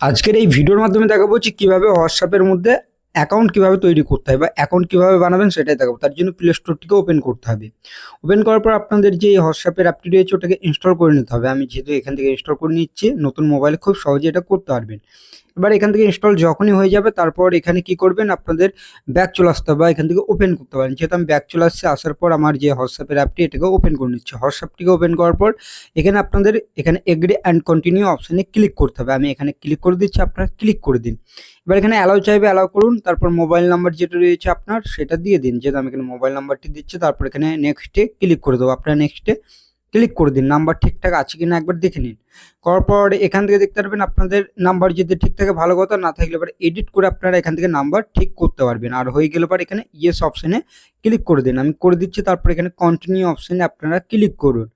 আজকের এই ভিডিওর মাধ্যমে দেখাবো যে কিভাবে হোয়াটসঅ্যাপের মধ্যে অ্যাকাউন্ট কিভাবে তৈরি করতে হয় বা অ্যাকাউন্ট কিভাবে বানাবেন সেটাই দেখাবো। তার জন্য প্লে স্টোরটিকে ওপেন করতে হবে। ওপেন করার পর আপনাদের যে হোয়াটসঅ্যাপের অ্যাপটি রয়েছে ওটাকে ইনস্টল করে নিতে হবে। আমি যেহেতু এখান থেকে ইনস্টল করে নিচ্ছি, নতুন মোবাইলে খুব সহজে এটা করতে পারবেন। এবার এখান থেকে ইনস্টল যখনই হয়ে যাবে তারপর এখানে কি করবেন, আপনাদের ব্যাক চলে আসতে হবে বা এখান থেকে ওপেন করতে পারেন। যেহেতু আমি ব্যাক চলে আসছি, আসার পর আমার যে হোয়াটসঅ্যাপের অ্যাপটি এটাকে ওপেন করে নিচ্ছি। হোয়াটসঅ্যাপটিকে ওপেন করার পর এখানে আপনাদের এখানে এগ্রি অ্যান্ড কন্টিনিউ অপশানে ক্লিক করতে হবে। আমি এখানে ক্লিক করে দিচ্ছি, আপনারা ক্লিক করে দিন। এবার এখানে অ্যালাউ চাইবে, অ্যালাউ করুন। তারপর মোবাইল নাম্বার যেটা রয়েছে আপনার সেটা দিয়ে দিন। যেহেতু আমি এখানে মোবাইল নাম্বারটি দিচ্ছি, তারপর এখানে নেক্সটে ক্লিক করে দেবো। আপনারা নেক্সটে ক্লিক করে দিন। নাম্বার ঠিকঠাক আছে কিনা একবার দেখে নিন। করার পর এখান থেকে দেখতে পারবেন আপনাদের নাম্বার যদি ঠিক থাকে ভালো কথা, না থাকলে এবার এডিট করে আপনারা এখান থেকে নাম্বার ঠিক করতে পারবেন। আর হয়ে গেলে পর এখানে ইয়েস অপশানে ক্লিক করে দিন। আমি করে দিচ্ছি। তারপর এখানে কন্টিনিউ অপশানে আপনারা ক্লিক করুন।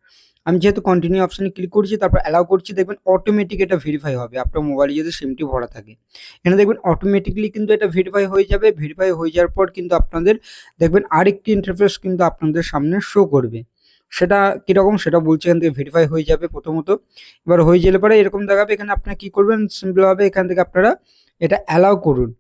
আমি যেহেতু কন্টিনিউ অপশানে ক্লিক করছি, তারপর অ্যালাউ করছি, দেখবেন অটোমেটিক এটা ভেরিফাই হবে। আপনার মোবাইলে যদি সিমটি ভরা থাকে এখানে দেখবেন অটোমেটিকলি কিন্তু এটা ভেরিফাই হয়ে যাবে। ভেরিফাই হয়ে যাওয়ার পর কিন্তু আপনাদের দেখবেন আরেকটি ইন্টারফেস কিন্তু আপনাদের সামনে শো করবে। সেটা কীরকম সেটা বলছি। এখান থেকে ভেরিফাই হয়ে যাবে প্রথমত। এবার হয়ে গেলে পরে এরকম দেখাবে। এখানে আপনারা কী করবেন, সিম্পলভাবে এখান থেকে আপনারা এটা অ্যালাউ করুন।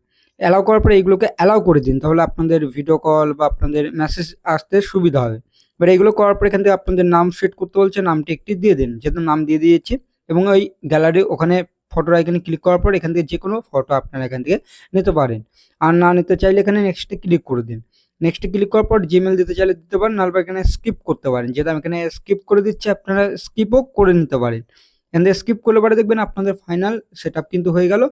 অ্যালাউ করার পরে এইগুলোকে অ্যালাউ করে দিন, তাহলে আপনাদের ভিডিও কল বা আপনাদের মেসেজ আসতে সুবিধা হবে। এবার এইগুলো করার পর এখান থেকে আপনাদের নাম সেট করতে বলছে, নামটি একটি দিয়ে দিন। যেহেতু নাম দিয়ে দিয়েছি, এবং ওই গ্যালারি ওখানে ফটোর আইকনে ক্লিক করার পর এখান থেকে যে কোনো ফটো আপনারা এখান থেকে নিতে পারেন। আর না নিতে চাইলে এখানে নেক্সটে ক্লিক করে দিন। নেক্সটে ক্লিক করার পর জিমেল দিতে চাইলে দিতে পারেন, নাহলে এখানে স্কিপ করতে পারেন। যেহেতু আমি এখানে স্কিপ করে দিচ্ছি, আপনারা স্কিপও করে নিতে পারেন। এখান থেকে স্কিপ করলে পরে দেখবেন আপনাদের ফাইনাল সেট আপ কিন্তু হয়ে গেল।